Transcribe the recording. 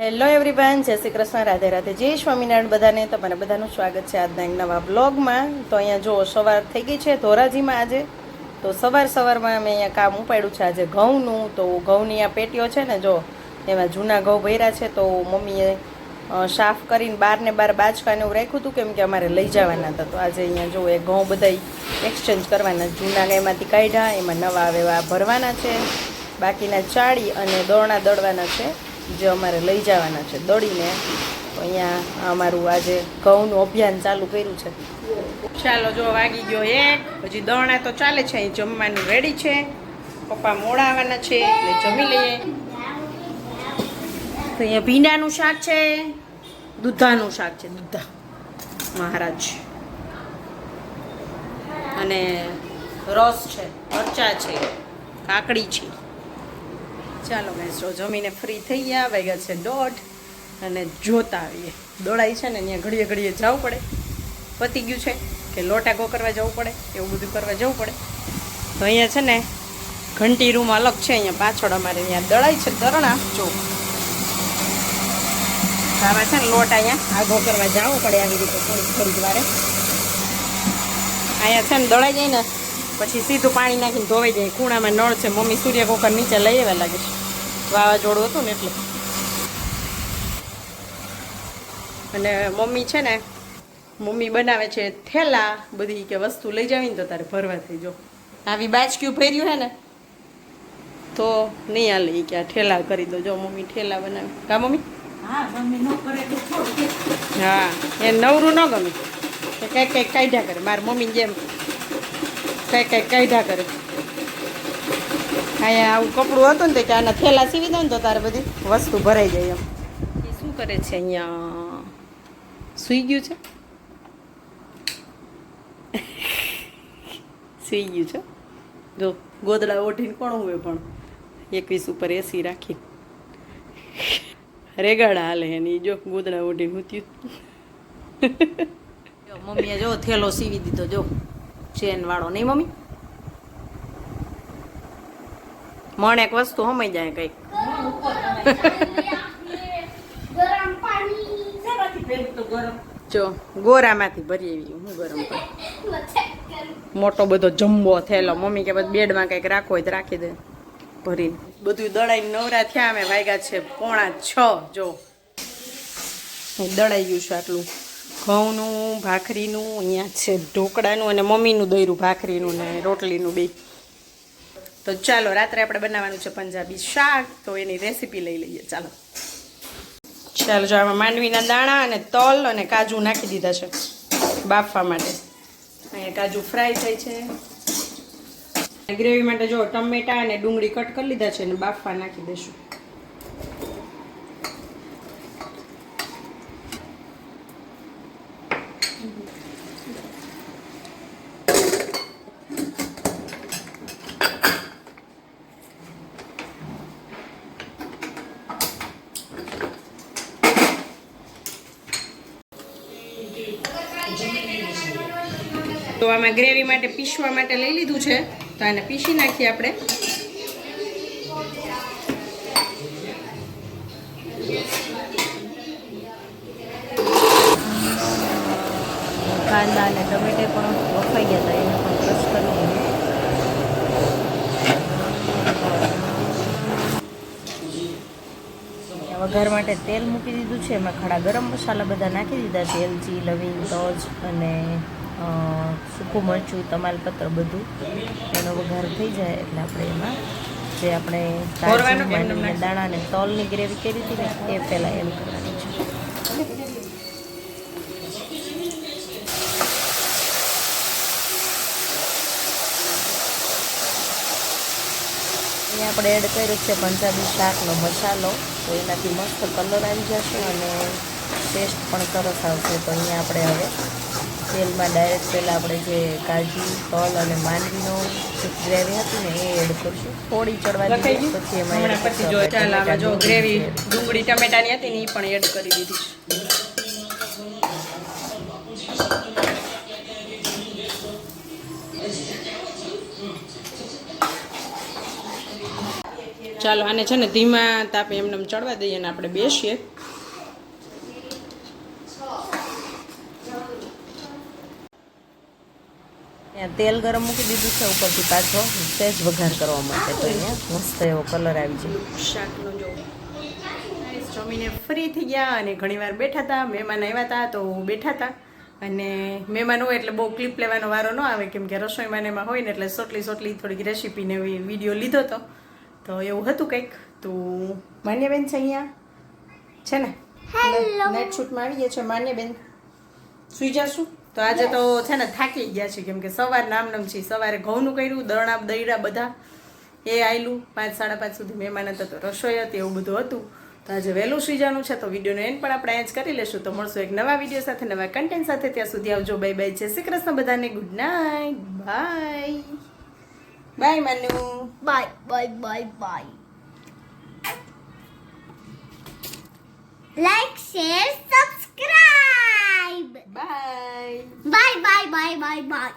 Hello everyone, જય શ્રી કૃષ્ણ, રાધે રાધે, જય સ્વામિનારાયણ બધાને. તમારા બધાનું સ્વાગત છે આજના એક નવા બ્લોગમાં. તો અહીંયા જો સવાર થઈ ગઈ છે ધોરાજીમાં આજે. તો સવારમાં અમે અહીંયા કામ ઉપાડ્યું છે આજે ઘઉંનું. તો ઘઉંની આ પેટીઓ છે ને, જો એમાં જૂના ઘઉં ભર્યા છે. તો મમ્મીએ સાફ કરીને બાર બાચકાને એવું રાખ્યું હતું, કેમ કે અમારે લઈ જવાના હતા. તો આજે અહીંયા જો એ ઘઉં બધા એક્સચેન્જ કરવાના, જૂના એમાંથી કાઢ્યા, એમાં નવા એવા ભરવાના છે. બાકીના ચાળી અને દોરણા દળવાના છે, જે અમારે લઈ જવાના છે દળીને. તો અહીંયા અમારું આજે ઘઉંનું અભિયાન ચાલુ કર્યું છે. ચાલો, જો વાગી ગયો 1, હજી દોરણા તો ચાલે છે. અહીં જમવાનું રેડી છે, પપ્પા મોડા આવવાના છે એટલે જમી લઈએ. તો અહીંયા ભીંડાનું શાક છે, દૂધાનું શાક છે, દૂધા મહારાજ, અને રસ છે, મરચા છે, કાકડી છે. ચાલો ગાઈસ, જમીને ફ્રી થઈ ગયા, વાગ્યા છે 1:30 અને જોતા આવીએ. દોડાઈ છે ને ત્યાં ઘડીએ જવું પડે, પતી ગયું છે કે લોટા કરવા જવું પડે, એવું બધું કરવા જવું પડે. તો અહીંયા છે ને ઘંટી રૂમ અલગ છે, અહીંયા પાછળ અમારે ત્યાં દળાઈ છે દરણા. જો આમાં છે ને લોટ અહીંયા આગો કરવા જવું પડે, આવી રીતે થોડીક વારે. અહીંયા છે ને દળાઈ જાય ને પછી સીધું પાણી નાખીને ધોવાઈ જાય. ખૂણામાં નળ છે, મમ્મી સૂર્ય કુકર નીચે લઈ આવ્યા લાગે છે, વાવાઝોડું હતું ને એટલે. અને મમ્મી છે ને, મમ્મી બનાવે છે થેલા, બધી કે વસ્તુ લઈ જાવી ને તો તારે ભરવા થઈ. જો આવી બાચક્યું ભર્યું હે ને તો નહીં હાલે કે આ ઠેલા કરી દો. જો મમ્મી ઠેલા બનાવે. કા મમ્મી? હા, એ નવરું ન ગમે, કંઈક કાઢ્યા કરે. મારી મમ્મી જેમ કંઈક કાઢ્યા કરે. અહીંયા આવું કપડું હતું ને, કે આના થેલા સીવી દો ને તો તારે બધી વસ્તુ ભરાઈ જાય એમ. એ શું કરે છે અહીંયા? સૂઈ ગયું છે, સૂઈ ગયું છે. જો ગોદડા ઓઢીને કોણ હોય, પણ 21 ઉપર એસી રાખી રેગાડા હાલે એની. જો ગોદડા ઓઢીને હૂત્યું. જો મમ્મીએ જો થેલો સીવી દીધો, જો ચેન વાળો. નહીં મમ્મી? મણ એક વસ્તુ હમાઈ જાય કંઈક. જો ગોરામાંથી ભરી આવી હું ગરમ પાણી. મોટો બધો જમ્બો થેલો. મમ્મી કે બધું બેડમાં કંઈક રાખવો હોય તો રાખી દે ભરીને. બધું દળાઈને નવરા થયા અમે. વાગ્યા છે 5:45. જો દળાઈ ગયું છે આટલું ઘઉંનું, ભાખરીનું. અહીંયા છે ઢોકળાનું અને મમ્મીનું દોર્યું ભાખરીનું ને રોટલીનું બે. તો ચાલો, રાત્રે આપણે બનાવવાનું છે પંજાબી શાક. તો એની રેસીપી લઈ લઈએ. ચાલો જો આમાં માંડવીના દાણા અને તલ અને કાજુ નાખી દીધા છે બાફવા માટે. અહીંયા કાજુ ફ્રાય થાય છે. ગ્રેવી માટે જો ટમેટા અને ડુંગળી કટ કરી લીધા છે અને બાફવા નાખી દઈશું. તો આમાં ગ્રેવી માટે પીસવા માટે લઈ લીધું છે, તો આને પીસી નાખીએ આપણે. કાંદા અને ટમેટે પણ વફાઈ ગયા હતા, એને પણ ક્રશ કરી દીધું. વઘાર માટે તેલ મૂકી દીધું છે, એમાં ખડા ગરમ મસાલા બધા નાખી દીધા છે, એલચી, લવિંગ, તજ અને સૂકું મરચું, તમાલપત્ર બધું. એનો વઘાર થઈ જાય એટલે આપણે એમાં જે આપણે દાણા અને તલની ગ્રેવી કરી હતી ને એ પહેલાં એડ કરવાની છે. અહીંયા આપણે એડ કર્યો છે પંજાબી શાકનો મસાલો. તો એનાથી મસ્ત કલર આવી જશે અને ટેસ્ટ પણ સરસ આવશે. તો અહીંયા આપણે હવે તેલમાં ડાયરેક્ટ પહેલાં આપણે જે કાજુ, તલ અને માંડવીનો જે ગ્રેવી હતી ને એ એડ કરીશું. થોડી ચડવા દીધી પછી એમાં જો ગ્રેવી ડુંગળી ટમેટાની હતી ને એ પણ એડ કરી દીધી. ચાલો આને છે ને ધીમા તાપે એમને ચડવા દઈએ અને આપણે બેસીએ. અહીંયા તેલ ગરમ મૂકી દીધું છે ઉપરથી પાછો સહેજ વઘાર કરવા માટે. તો અહીંયા મસ્ત એવો કલર આવી જાય શાકનો. જો જમીને ફ્રી થઈ ગયા અને ઘણીવાર બેઠા હતા. મહેમાન આવ્યા હતા તો બેઠા હતા. અને મહેમાન હોય એટલે બહુ ક્લિપ લેવાનો વારો ન આવે, કેમ કે રસોઈમાં એમાં હોય ને એટલે સોટલી થોડીક રેસીપીને વિડીયો લીધો હતો. તો એવું હતું કંઈક. તો માન્યાબેન છે અહીંયા છે ને, નાઇટ શૂટમાં આવી ગયા છે માન્યાબેન. સુઈ જશું. તો આજે તો છે ને થાકી ગયા છે, કેમ કે સવાર નામ છે. સવારે ઘઉંનું કર્યું, દળણા દૈડા બધા એ આવેલું. 5 સાડા 5 સુધી મહેમાન હતા તો રસોઈ હતી, એવું બધું હતું. તો આજે વહેલું સુઈ જવાનું છે. તો વિડીયોનો એન્ડ પણ આપણે અહીંયા જ કરી લેશું. તો મળશું એક નવા વિડીયો સાથે, નવા કન્ટેન્ટ સાથે. ત્યાં સુધી આવજો. Bye bye. જય શ્રી કૃષ્ણ બધાને. Good night. Bye bye Manu. Bye bye bye bye. Like share subscribe. Bye bye bye bye bye by.